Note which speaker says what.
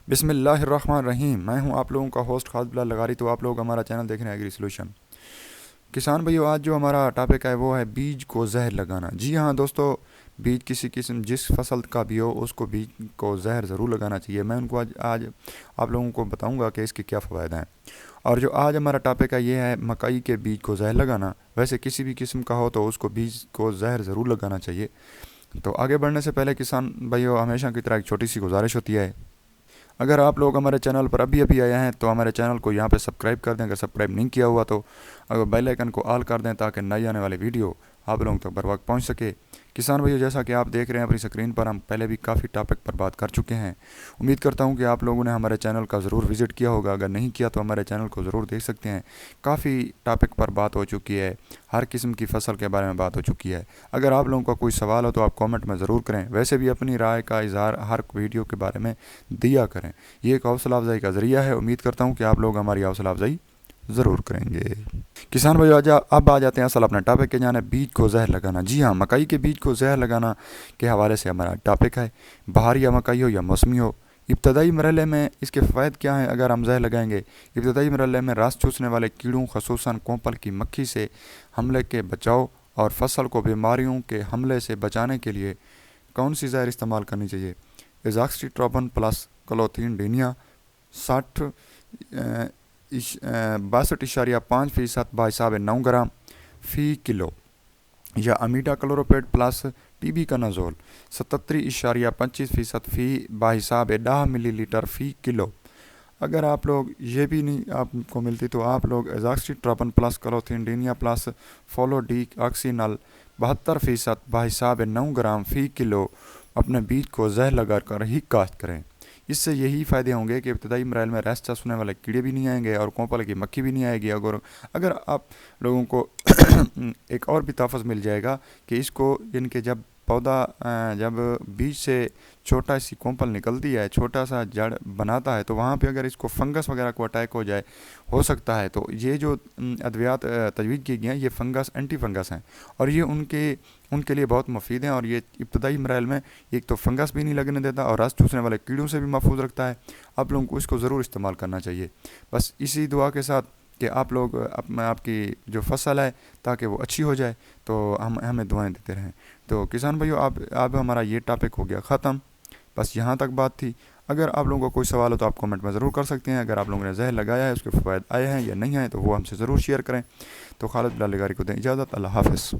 Speaker 1: بسم اللہ الرحمن الرحیم۔ میں ہوں آپ لوگوں کا ہوسٹ خالد بلال لغاری۔ تو آپ لوگ ہمارا چینل دیکھ رہے ہیں ایگری سولوشن۔ کسان بھائیو، آج جو ہمارا ٹاپک ہے وہ ہے بیج کو زہر لگانا۔ جی ہاں دوستو، بیج کسی قسم جس فصل کا بھی ہو اس کو بیج کو زہر ضرور لگانا چاہیے۔ میں ان کو آج آپ لوگوں کو بتاؤں گا کہ اس کے کیا فوائد ہیں۔ اور جو آج ہمارا ٹاپک ہے یہ ہے مکئی کے بیج کو زہر لگانا۔ ویسے کسی بھی قسم کا ہو تو اس کو بیج کو زہر ضرور لگانا چاہیے۔ تو آگے بڑھنے سے پہلے کسان بھائیو، ہمیشہ کی طرح ایک چھوٹی سی گزارش ہوتی ہے، اگر آپ لوگ ہمارے چینل پر ابھی آئے ہیں تو ہمارے چینل کو یہاں پہ سبسکرائب کر دیں۔ اگر سبسکرائب نہیں کیا ہوا تو بیل آئیکن کو آل کر دیں تاکہ نئی آنے والی ویڈیو آپ لوگوں تک بر وقت پہنچ سکے۔ کسان بھائیو، جیسا کہ آپ دیکھ رہے ہیں اپنی سکرین پر، ہم پہلے بھی کافی ٹاپک پر بات کر چکے ہیں۔ امید کرتا ہوں کہ آپ لوگوں نے ہمارے چینل کا ضرور وزٹ کیا ہوگا۔ اگر نہیں کیا تو ہمارے چینل کو ضرور دیکھ سکتے ہیں۔ کافی ٹاپک پر بات ہو چکی ہے، ہر قسم کی فصل کے بارے میں بات ہو چکی ہے۔ اگر آپ لوگوں کا کوئی سوال ہو تو آپ کامنٹ میں ضرور کریں۔ ویسے بھی اپنی رائے کا اظہار ہر ویڈیو کے بارے میں دیا کریں، یہ ایک حوصلہ افزائی کا ذریعہ ہے۔ امید کرتا ہوں کہ آپ لوگ ہماری حوصلہ افزائی ضرور کریں گے۔ کسان بھائی، اب آ جاتے ہیں اصل اپنے ٹاپک کے جانب، بیج کو زہر لگانا۔ جی ہاں، مکئی کے بیج کو زہر لگانا کے حوالے سے ہمارا ٹاپک ہے۔ بہار یا مکئی ہو یا موسمی ہو، ابتدائی مرحلے میں اس کے فوائد کیا ہیں اگر ہم زہر لگائیں گے؟ ابتدائی مرحلے میں رس چوسنے والے کیڑوں خصوصاً کونپل کی مکھی سے حملے کے بچاؤ اور فصل کو بیماریوں کے حملے سے بچانے کے لیے کون سی زہر استعمال کرنی چاہیے؟ ایزاکسٹروبن پلس کلوتھین ڈینیا 62.5% بحساب 9 گرام فی کلو، یا امیڈا کلوروپیڈ پلس ٹی بی کنازول 77.25% فی بحساب 10 ملی لیٹر فی کلو۔ اگر آپ لوگ یہ بھی نہیں آپ کو ملتی تو آپ لوگ azoxystrobin plus clothianidin plus fludioxonil 72% بحساب 9 گرام فی کلو اپنے بیج کو زہر لگا کر ہی کاشت کریں۔ اس سے یہی فائدے ہوں گے کہ ابتدائی مراحل میں ریس چسنے والے کیڑے بھی نہیں آئیں گے اور کونپل کی مکھی بھی نہیں آئے گی۔ اگر آپ لوگوں کو ایک اور بھی تحفظ مل جائے گا کہ اس کو کہ جب پودا جب بیج سے چھوٹا سی کونپل نکلتی ہے، چھوٹا سا جڑ بناتا ہے، تو وہاں پہ اگر اس کو فنگس وغیرہ کو اٹیک ہو سکتا ہے، تو یہ جو ادویات تجویز کی گئی ہیں یہ فنگس اینٹی فنگس ہیں، اور یہ ان کے لیے بہت مفید ہیں۔ اور یہ ابتدائی مراحل میں ایک تو فنگس بھی نہیں لگنے دیتا اور رس چوسنے والے کیڑوں سے بھی محفوظ رکھتا ہے۔ آپ لوگوں کو اس کو ضرور استعمال کرنا چاہیے۔ بس اسی دعا کے ساتھ کہ آپ لوگ آپ کی جو فصل ہے تاکہ وہ اچھی ہو جائے، تو ہمیں دعائیں دیتے رہیں۔ تو کسان بھائیو، اب ہمارا یہ ٹاپک ہو گیا ختم، بس یہاں تک بات تھی۔ اگر آپ لوگوں کو کوئی سوال ہو تو آپ کامنٹ میں ضرور کر سکتے ہیں۔ اگر آپ لوگوں نے زہر لگایا ہے، اس کے فوائد آئے ہیں یا نہیں آئے، تو وہ ہم سے ضرور شیئر کریں۔ تو خالد بلال لغاری کو دیں اجازت۔ اللہ حافظ۔